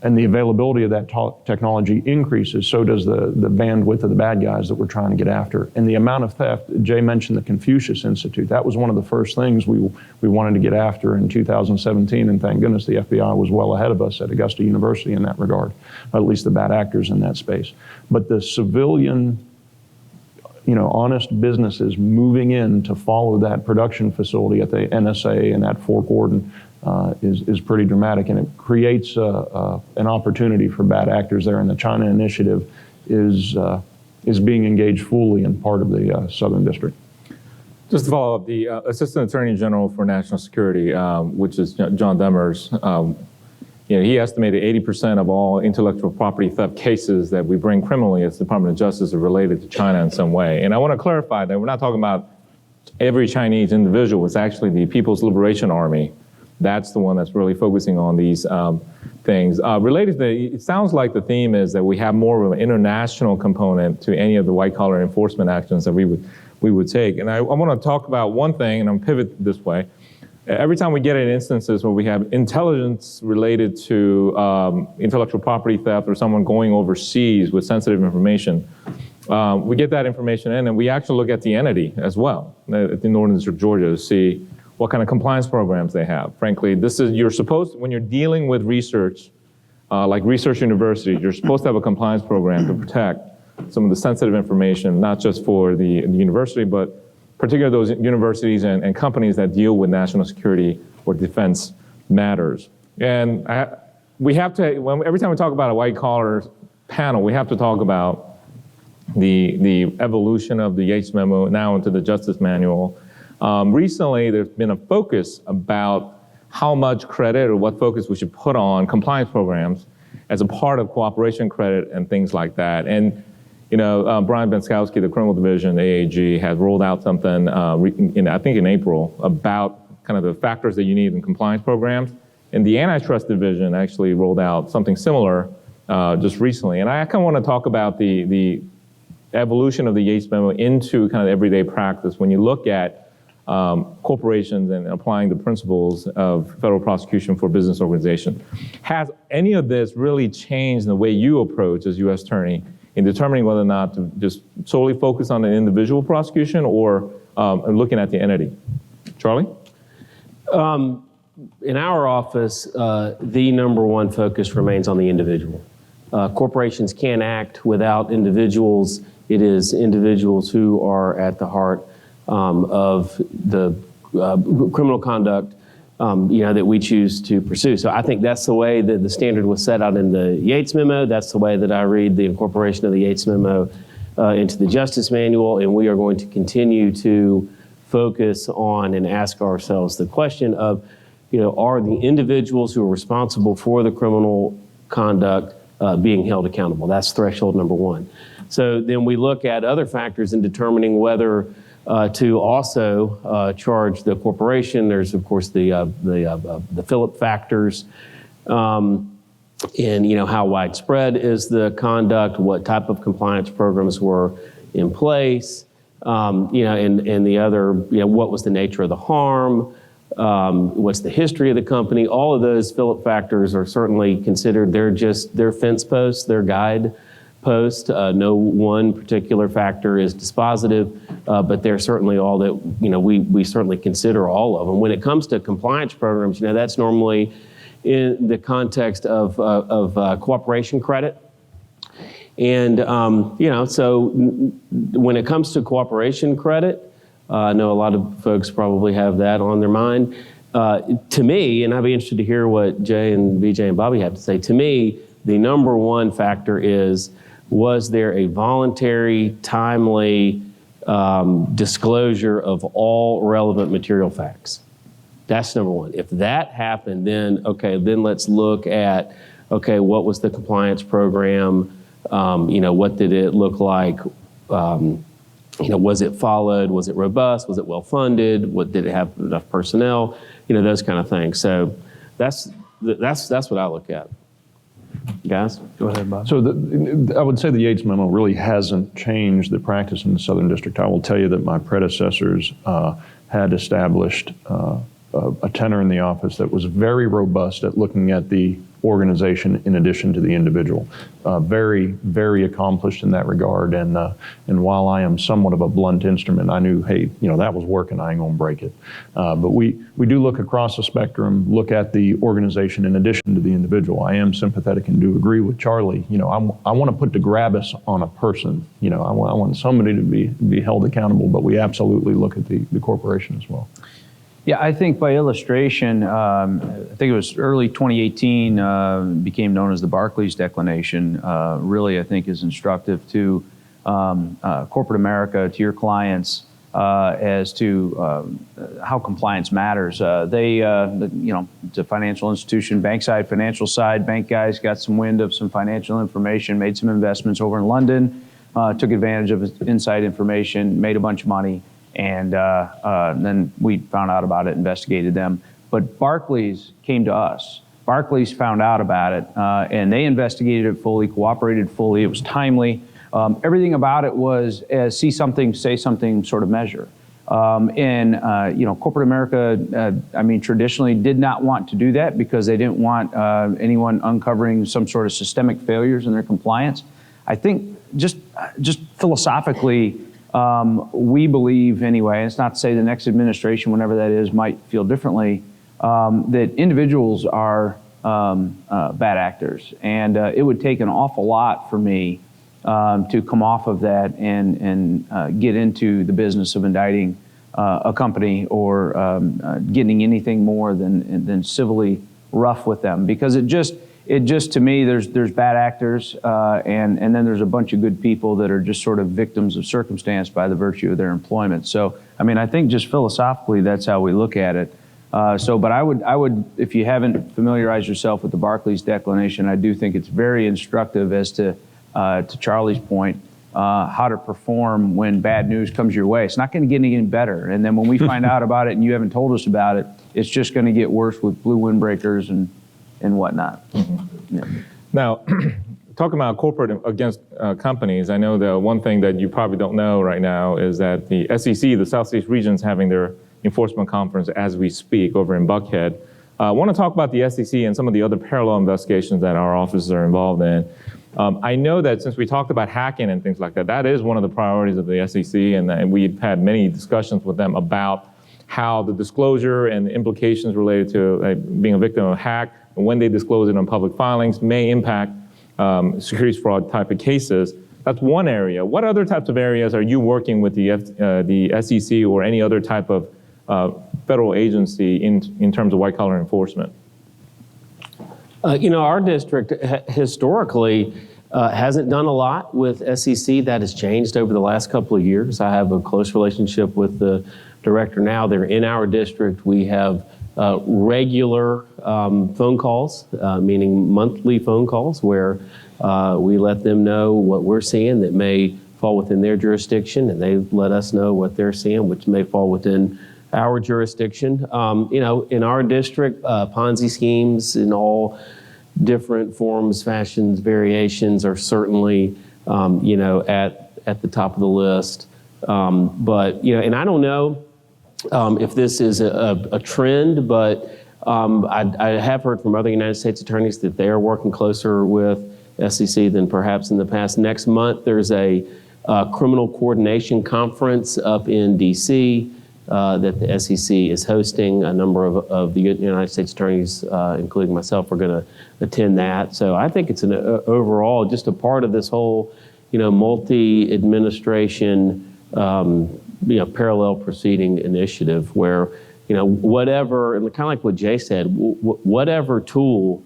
and the availability of that technology increases, so does the bandwidth of the bad guys that we're trying to get after. And the amount of theft, Jay mentioned the Confucius Institute. That was one of the first things we wanted to get after in 2017, and thank goodness the FBI was well ahead of us at Augusta University in that regard, at least the bad actors in that space. But the civilian, honest businesses moving in to follow that production facility at the NSA and at Fort Gordon is pretty dramatic, and it creates an opportunity for bad actors there. And the China Initiative is being engaged fully in part of the Southern District. Just to follow up, the Assistant Attorney General for National Security, which is John Demers, he estimated 80% of all intellectual property theft cases that we bring criminally as the Department of Justice are related to China in some way. And I want to clarify that we're not talking about every Chinese individual. It's actually the People's Liberation Army. That's the one that's really focusing on these things. Related to it sounds like the theme is that we have more of an international component to any of the white-collar enforcement actions that we would take. And I want to talk about one thing, and I'm pivot this way. Every time we get in instances where we have intelligence related to intellectual property theft or someone going overseas with sensitive information, we get that information in, and we actually look at the entity as well, at the Northern District of Georgia, to see what kind of compliance programs they have. Frankly, when you're dealing with research, like research universities, you're supposed to have a compliance program to protect some of the sensitive information, not just for the university, but particularly those universities and companies that deal with national security or defense matters. And we have to, every time we talk about a white collar panel, we have to talk about the evolution of the Yates Memo now into the Justice Manual. Recently, there's been a focus about how much credit or what focus we should put on compliance programs as a part of cooperation credit and things like that. And, Brian Benskowski, the criminal division, the AAG, had rolled out something, I think in April, about kind of the factors that you need in compliance programs. And the antitrust division actually rolled out something similar just recently. And I kind of want to talk about the evolution of the Yates memo into kind of everyday practice, when you look at corporations and applying the principles of federal prosecution for business organization, has any of this really changed the way you approach as U.S. Attorney in determining whether or not to just solely focus on an individual prosecution or looking at the entity? Charlie? In our office, the number one focus remains on the individual. Corporations can't act without individuals. It is individuals who are at the heart of the criminal conduct that we choose to pursue. So I think that's the way that the standard was set out in the Yates memo. That's the way that I read the incorporation of the Yates memo into the Justice Manual, and we are going to continue to focus on and ask ourselves the question of, are the individuals who are responsible for the criminal conduct being held accountable? That's threshold number one. So then we look at other factors in determining whether to also charge the corporation. There's, of course, the Philip factors, and how widespread is the conduct, what type of compliance programs were in place, and the other, what was the nature of the harm, what's the history of the company. All of those Philip factors are certainly considered. They're fence posts, they're guide posts. No one particular factor is dispositive, but they're certainly all that, we certainly consider all of them. When it comes to compliance programs, that's normally in the context of cooperation credit. And, so when it comes to cooperation credit, I know a lot of folks probably have that on their mind. To me, and I'd be interested to hear what Jay and BJ and Bobby have to say, to me, the number one factor is, was there a voluntary, timely disclosure of all relevant material facts? That's number one. If that happened, then let's look at, what was the compliance program? What did it look like? Was it followed? Was it robust? Was it well funded? Did it have enough personnel? Those kind of things. So that's what I look at. Guys, go ahead, Bob. So I would say the Yates memo really hasn't changed the practice in the Southern District. I will tell you that my predecessors had established a tenor in the office that was very robust at looking at the organization in addition to the individual. Very, very accomplished in that regard. And while I am somewhat of a blunt instrument, I knew, hey, that was working, I ain't gonna break it. But we do look across the spectrum, look at the organization in addition to the individual. I am sympathetic and do agree with Charlie. I want to put the gravis on a person. I want somebody to be held accountable, but we absolutely look at the corporation as well. Yeah, I think by illustration, I think it was early 2018, became known as the Barclays Declination, really I think is instructive to corporate America, to your clients, as to how compliance matters. It's a financial institution, bank side, financial side, bank guys got some wind of some financial information, made some investments over in London, took advantage of inside information, made a bunch of money. And then we found out about it, investigated them. But Barclays came to us. Barclays found out about it, and they investigated it fully, cooperated fully. It was timely. Everything about it was see something, say something sort of measure. Corporate America, traditionally did not want to do that because they didn't want anyone uncovering some sort of systemic failures in their compliance. I think just philosophically, we believe anyway, and it's not to say the next administration, whenever that is, might feel differently, that individuals are bad actors. And it would take an awful lot for me to come off of that and get into the business of indicting a company or getting anything more than civilly rough with them. Because it just to me, there's bad actors, and then there's a bunch of good people that are just sort of victims of circumstance by the virtue of their employment. So, I think just philosophically, that's how we look at it. But I would, if you haven't familiarized yourself with the Barclays Declination, I do think it's very instructive as to Charlie's point, how to perform when bad news comes your way. It's not going to get any better. And then when we find out about it and you haven't told us about it, it's just going to get worse with blue windbreakers and whatnot. Mm-hmm. Yeah. Now, talking about corporate against companies, I know the one thing that you probably don't know right now is that the SEC, the Southeast region, is having their enforcement conference as we speak over in Buckhead. I want to talk about the SEC and some of the other parallel investigations that our offices are involved in. I know that since we talked about hacking and things like that, that is one of the priorities of the SEC, and we've had many discussions with them about how the disclosure and the implications related to being a victim of a hack, and when they disclose it on public filings, may impact securities fraud type of cases. That's one area. What other types of areas are you working with the SEC or any other type of federal agency in terms of white collar enforcement? Our district historically hasn't done a lot with SEC. That has changed over the last couple of years. I have a close relationship with the director now. They're in our district. We have regular phone calls, meaning monthly phone calls, where we let them know what we're seeing that may fall within their jurisdiction, and they let us know what they're seeing, which may fall within our jurisdiction. In our district, Ponzi schemes in all different forms, fashions, variations are certainly, at the top of the list. And I don't know if this is a trend, but I have heard from other United States attorneys that they are working closer with SEC than perhaps in the past. Next month, there's a criminal coordination conference up in D.C. That the SEC is hosting. A number of the United States attorneys, including myself, are going to attend that. So I think it's an overall just a part of this whole, multi-administration, parallel proceeding initiative where, whatever, and kind of like what Jay said, whatever tool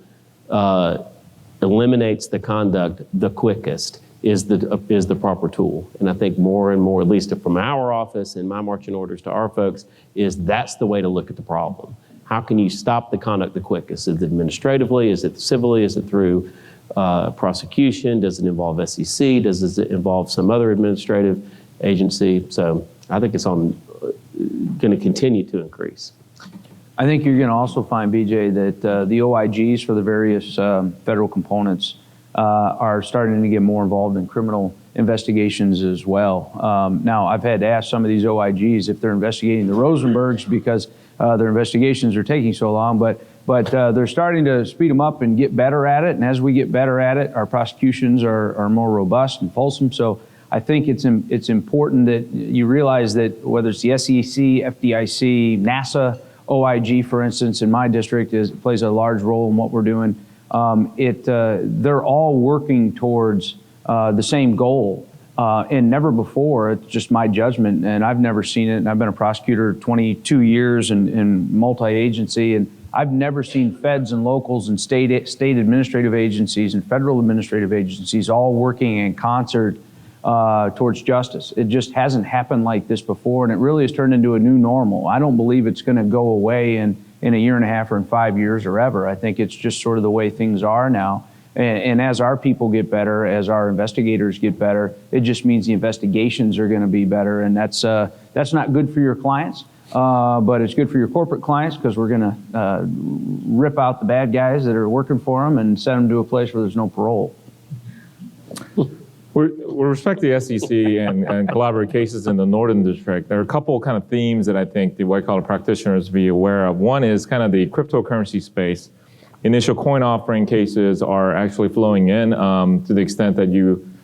eliminates the conduct the quickest is the proper tool. And I think more and more, at least from our office and my marching orders to our folks, is that's the way to look at the problem. How can you stop the conduct the quickest? Is it administratively? Is it civilly? Is it through prosecution? Does it involve SEC? Does it involve some other administrative agency? So I think it's going to continue to increase. I think you're going to also find, BJ, that the OIGs for the various federal components are starting to get more involved in criminal investigations as well. Now, I've had to ask some of these OIGs if they're investigating the Rosenbergs because their investigations are taking so long, but they're starting to speed them up and get better at it. And as we get better at it, our prosecutions are more robust and fulsome. So I think it's important that you realize that whether it's the SEC, FDIC, NASA, OIG, for instance, in my district plays a large role in what we're doing. They're all working towards the same goal, and never before. It's just my judgment, and I've never seen it. And I've been a prosecutor 22 years in multi-agency, and I've never seen feds and locals and state administrative agencies and federal administrative agencies all working in concert towards justice. It just hasn't happened like this before, and it really has turned into a new normal. I don't believe it's going to go away in a year and a half or in 5 years or ever. I think it's just sort of the way things are now. And as our people get better, as our investigators get better, it just means the investigations are going to be better. And that's not good for your clients, but it's good for your corporate clients because we're going to rip out the bad guys that are working for them and send them to a place where there's no parole. With respect to the SEC and collaborative cases in the Northern District, there are a couple kind of themes that I think the white-collar practitioners be aware of. One is kind of the cryptocurrency space. Initial coin offering cases are actually flowing in to the extent that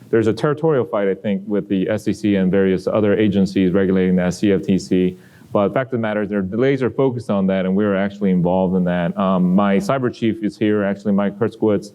there's a territorial fight, I think, with the SEC and various other agencies regulating the CFTC. But the fact of the matter is there are laser focused on that, and we're actually involved in that. My cyber chief is here, actually, Mike Hertzkowitz,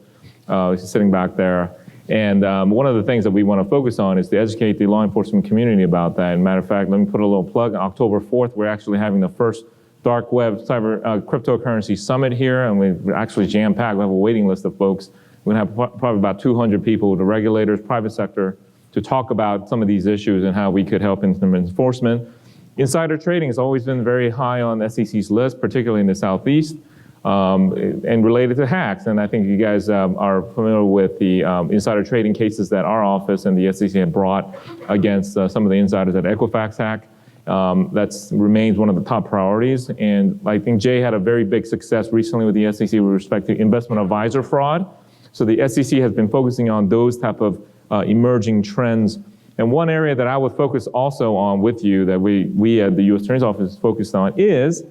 he's sitting back there. And one of the things that we want to focus on is to educate the law enforcement community about that. And matter of fact, let me put a little plug. On October 4th, we're actually having the first dark web cyber cryptocurrency summit here, and we're actually jam-packed. We have a waiting list of folks. We're going to have probably about 200 people, the regulators, private sector, to talk about some of these issues and how we could help in enforcement. Insider trading has always been very high on the SEC's list, particularly in the Southeast. And related to hacks. And I think you guys are familiar with the insider trading cases that our office and the SEC have brought against some of the insiders at Equifax hack. That remains one of the top priorities. And I think Jay had a very big success recently with the SEC with respect to investment advisor fraud. So the SEC has been focusing on those type of emerging trends. And one area that I would focus also on with you that we at the U.S. Attorney's Office focused on is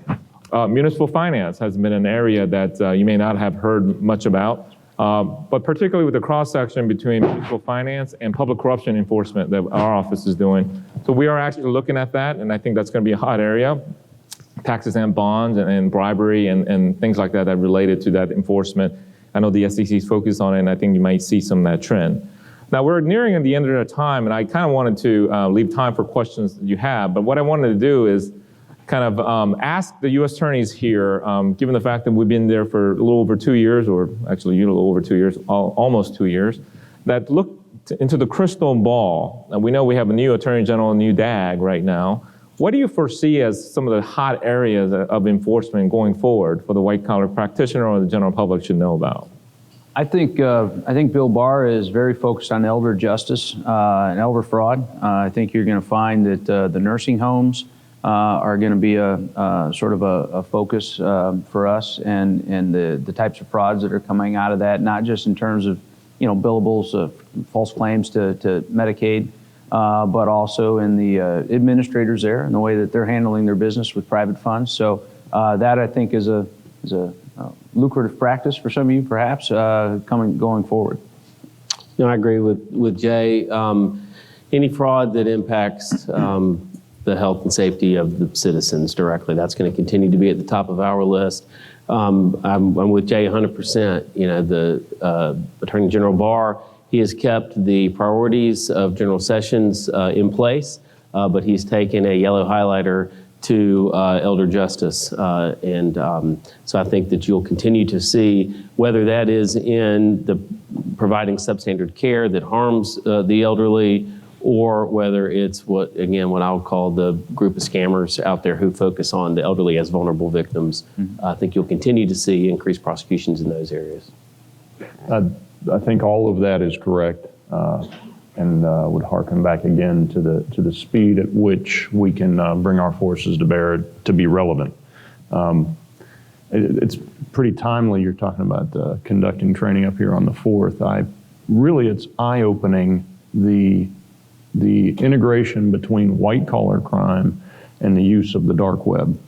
municipal finance has been an area that you may not have heard much about, but particularly with the cross-section between municipal finance and public corruption enforcement that our office is doing. So we are actually looking at that, and I think that's going to be a hot area. Taxes and bonds and bribery and things like that related to that enforcement. I know the SEC is focused on it, and I think you might see some of that trend. Now, we're nearing the end of our time, and I kind of wanted to leave time for questions that you have, but what I wanted to do is kind of ask the U.S. attorneys here, given the fact that we've been there for a little over 2 years, or actually a little over 2 years, almost 2 years, that look into the crystal ball. And we know we have a new Attorney General, a new DAG right now. What do you foresee as some of the hot areas of enforcement going forward for the white-collar practitioner or the general public should know about? I think Bill Barr is very focused on elder justice and elder fraud. I think you're going to find that the nursing homes are going to be a sort of a focus for us, and the types of frauds that are coming out of that, not just in terms of billables, false claims to Medicaid, but also in the administrators there and the way that they're handling their business with private funds. So that I think is a lucrative practice for some of you, perhaps, going forward. No, I agree with Jay. Any fraud that impacts the health and safety of the citizens directly, that's going to continue to be at the top of our list. I'm with Jay 100%. The Attorney General Barr, he has kept the priorities of General Sessions in place, but he's taken a yellow highlighter to elder justice. So I think that you'll continue to see, whether that is in the providing substandard care that harms the elderly, or whether it's what I'll call the group of scammers out there who focus on the elderly as vulnerable victims. I think you'll continue to see increased prosecutions in those areas. I think all of that is correct, and would hearken back again to the speed at which we can bring our forces to bear to be relevant. It's pretty timely you're talking about conducting training up here on the 4th. It's eye-opening the integration between white-collar crime and the use of the dark web.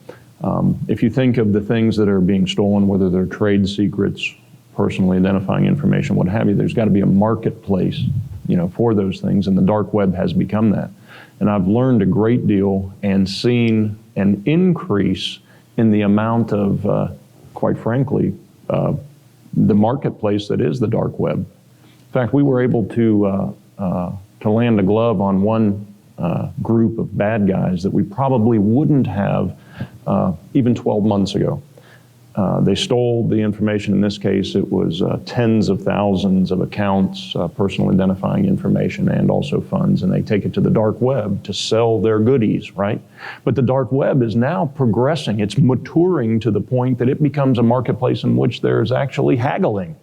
If you think of the things that are being stolen, whether they're trade secrets, personally identifying information, what have you, there's got to be a marketplace, for those things, and the dark web has become that. And I've learned a great deal and seen an increase in the amount of, quite frankly, the marketplace that is the dark web. In fact, we were able to land a glove on one group of bad guys that we probably wouldn't have even 12 months ago. They stole the information. In this case, it was tens of thousands of accounts, personal identifying information, and also funds, and they take it to the dark web to sell their goodies, right? But the dark web is now progressing. It's maturing to the point that it becomes a marketplace in which there's actually haggling.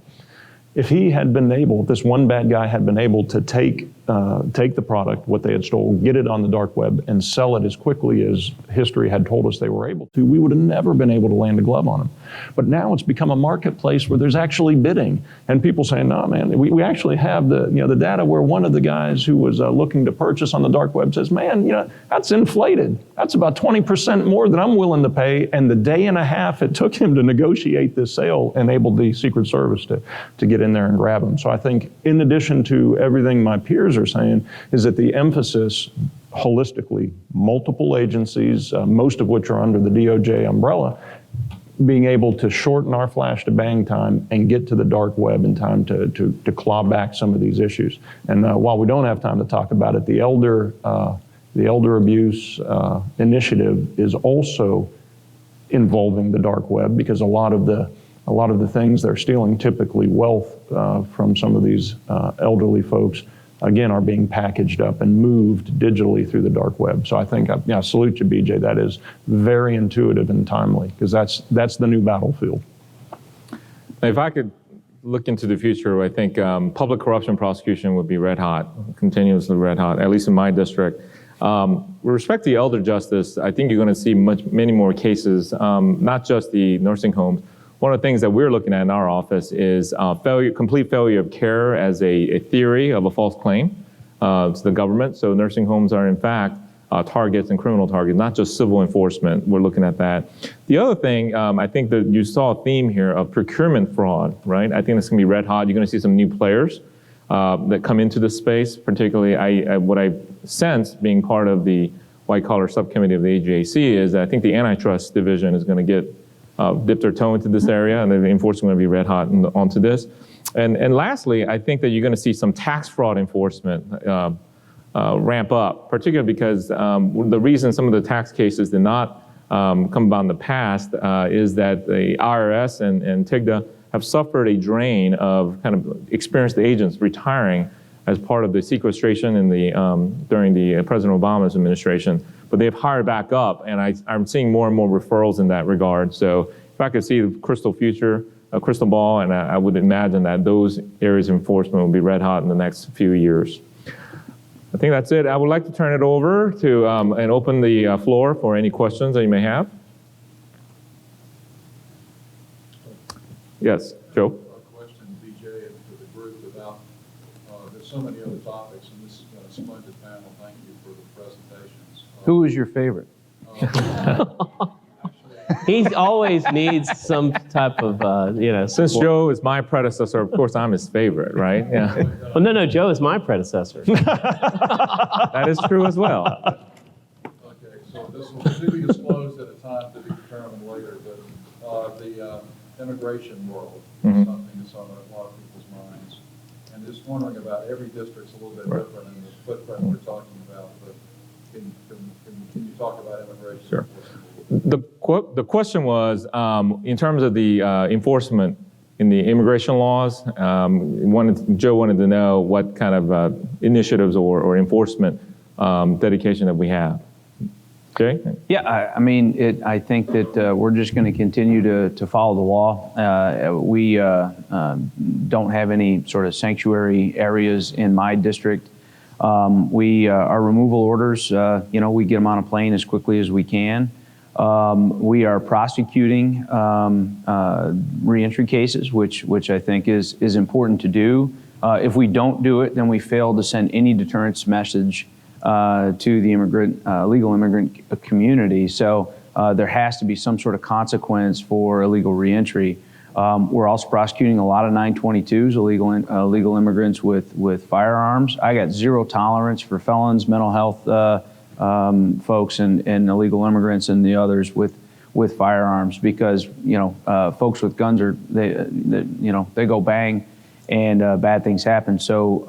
If he had been able, this one bad guy had been able to take the product, what they had stolen, get it on the dark web, and sell it as quickly as history had told us they were able to, we would have never been able to land a glove on him. But now it's become a marketplace where there's actually bidding, and people saying, no, man, we actually have the data where one of the guys who was looking to purchase on the dark web says, man, that's inflated. That's about 20% more than I'm willing to pay. And the day and a half it took him to negotiate this sale enabled the Secret Service to get in there and grab them. So I think, in addition to everything my peers are saying, is that the emphasis holistically, multiple agencies, most of which are under the DOJ umbrella, being able to shorten our flash to bang time and get to the dark web in time to claw back some of these issues. And while we don't have time to talk about it, the elder abuse initiative is also involving the dark web, because a lot of the things they're stealing, typically wealth from some of these elderly folks, again, are being packaged up and moved digitally through the dark web. So I think, I salute you, BJ. That is very intuitive and timely, because that's the new battlefield. If I could look into the future, I think public corruption prosecution would be red hot, continuously red hot, at least in my district. With respect to elder justice, I think you're going to see many more cases, not just the nursing homes. one of the things that we're looking at in our office is complete failure of care as a theory of a false claim to the government. So nursing homes are in fact targets and criminal targets, not just civil enforcement. We're looking at that. The other thing, I think that you saw a theme here of procurement fraud, right? I think it's going to be red hot. You're going to see some new players that come into this space. Particularly, what I sense being part of the white collar subcommittee of the AJC is that I think the antitrust division is going to get dip their toe into this area, and the enforcement is going to be red hot onto this. And lastly, I think that you're going to see some tax fraud enforcement ramp up, particularly because the reason some of the tax cases did not come about in the past is that the IRS and TIGTA have suffered a drain of kind of experienced agents retiring as part of the sequestration in during the President Obama's administration. But they've hired back up, and I'm seeing more and more referrals in that regard. So if I could see the crystal ball, and I would imagine that those areas of enforcement will be red hot in the next few years. I think that's it. I would like to turn it over to and open the floor for any questions that you may have. Yes, Joe? A question, BJ, to the group about, there's so many other topics, and this is a splendid panel. Thank you for the presentations. Who is your favorite? He always needs some type of, Since support. Joe is my predecessor, of course I'm his favorite, right? Yeah, Well, no, Joe is my predecessor. that is true as well. Okay, so this will be disclosed at a time to be determined later, but the immigration world is something that's on a lot of people's minds. And just wondering about every district's a little bit different in the footprint we're talking about, but can you talk about immigration? Sure. The question was, in terms of the enforcement in the immigration laws, Joe wanted to know what kind of initiatives or enforcement dedication that we have. Okay? Yeah, I mean, I think that we're just going to continue to follow the law. We don't have any sort of sanctuary areas in my district. Our removal orders, we get them on a plane as quickly as we can. We are prosecuting reentry cases, which I think is important to do. If we don't do it, then we fail to send any deterrence message to the legal immigrant community. So there has to be some sort of consequence for illegal reentry. We're also prosecuting a lot of 922s, illegal immigrants with firearms. I got zero tolerance for felons, mental health folks, and illegal immigrants and the others with firearms, because folks with guns they go bang, and bad things happen. So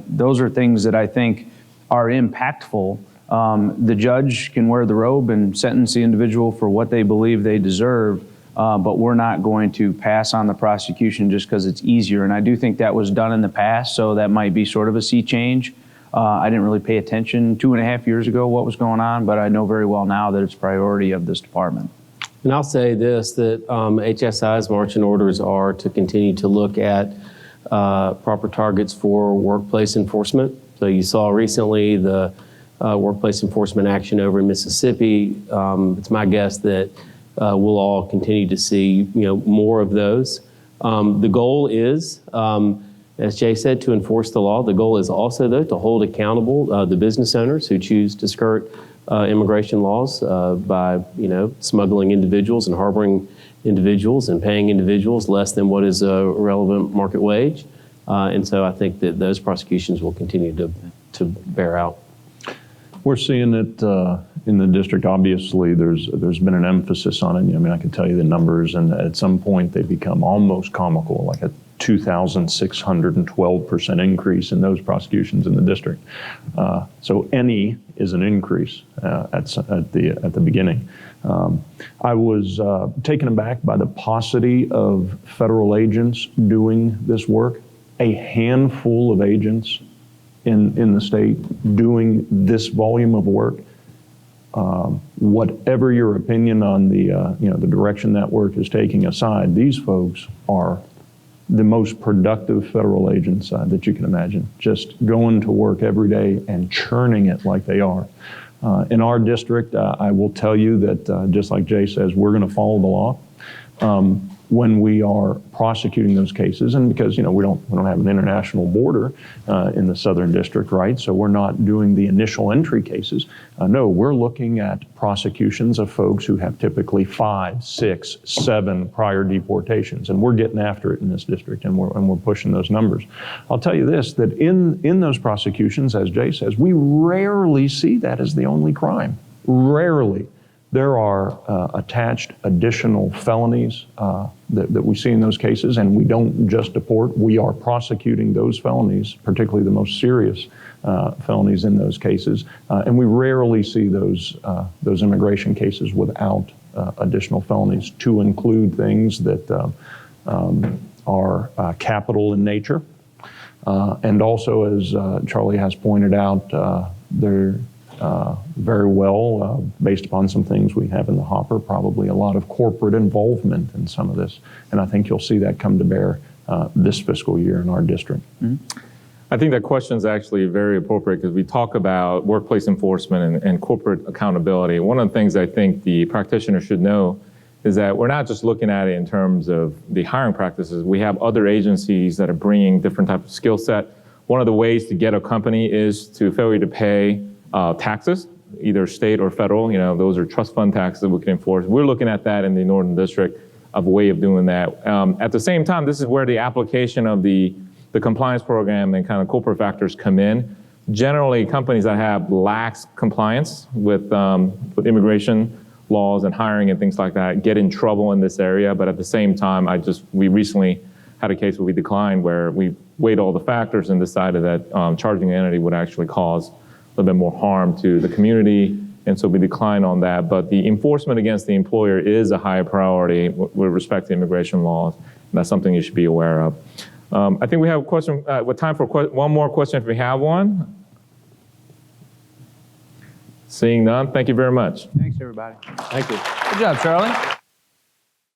those are things that I think are impactful. The judge can wear the robe and sentence the individual for what they believe they deserve, but we're not going to pass on the prosecution just because it's easier. And I do think that was done in the past, so that might be sort of a sea change. I didn't really pay attention 2.5 years ago what was going on, but I know very well now that it's a priority of this department. And I'll say this, that HSI's marching orders are to continue to look at proper targets for workplace enforcement. So you saw recently the workplace enforcement action over in Mississippi. It's my guess that we'll all continue to see more of those. The goal is, as Jay said, to enforce the law. The goal is also, though, to hold accountable the business owners who choose to skirt immigration laws by, smuggling individuals and harboring individuals and paying individuals less than what is a relevant market wage. And so I think that those prosecutions will continue to bear out. We're seeing it in the district. Obviously, there's been an emphasis on it. I mean, I can tell you the numbers, and at some point they become almost comical, like a 2,612% increase in those prosecutions in the district. So any is an increase at the beginning. I was taken aback by the paucity of federal agents doing this work. A handful of agents in the state doing this volume of work. Whatever your opinion on the direction that work is taking aside, these folks are the most productive federal agents that you can imagine, just going to work every day and churning it like they are. In our district, I will tell you that just like Jay says, we're going to follow the law. when we are prosecuting those cases, and because we don't have an international border in the Southern District, right? So we're not doing the initial entry cases. No, we're looking at prosecutions of folks who have typically 5, 6, 7 prior deportations, and we're getting after it in this district, and we're pushing those numbers. I'll tell you this: that in those prosecutions, as Jay says, we rarely see that as the only crime. Rarely. There are attached additional felonies that we see in those cases, and we don't just deport. We are prosecuting those felonies, particularly the most serious felonies in those cases, and we rarely see those immigration cases without additional felonies, to include things that are capital in nature, and also, as Charlie has pointed out, they're very well, based upon some things we have in the hopper, probably a lot of corporate involvement in some of this. And I think you'll see that come to bear this fiscal year in our district. Mm-hmm. I think that question is actually very appropriate because we talk about workplace enforcement and corporate accountability. One of the things I think the practitioner should know is that we're not just looking at it in terms of the hiring practices. We have other agencies that are bringing different types of skill set. One of the ways to get a company is to failure to pay taxes, either state or federal. Those are trust fund taxes that we can enforce. We're looking at that in the Northern District of a way of doing that. At the same time, this is where the application of the compliance program and kind of corporate factors come in. Generally, companies that have lax compliance with immigration laws and hiring and things like that get in trouble in this area. But at the same time, we recently had a case where we declined, where we weighed all the factors and decided that charging an entity would actually cause a little bit more harm to the community, and so we decline on that. But the enforcement against the employer is a high priority with respect to immigration laws, and that's something you should be aware of. I think we have a question, time for one more question if we have one. Seeing none, thank you very much. Thanks, everybody. Thank you. Good job, Charlie.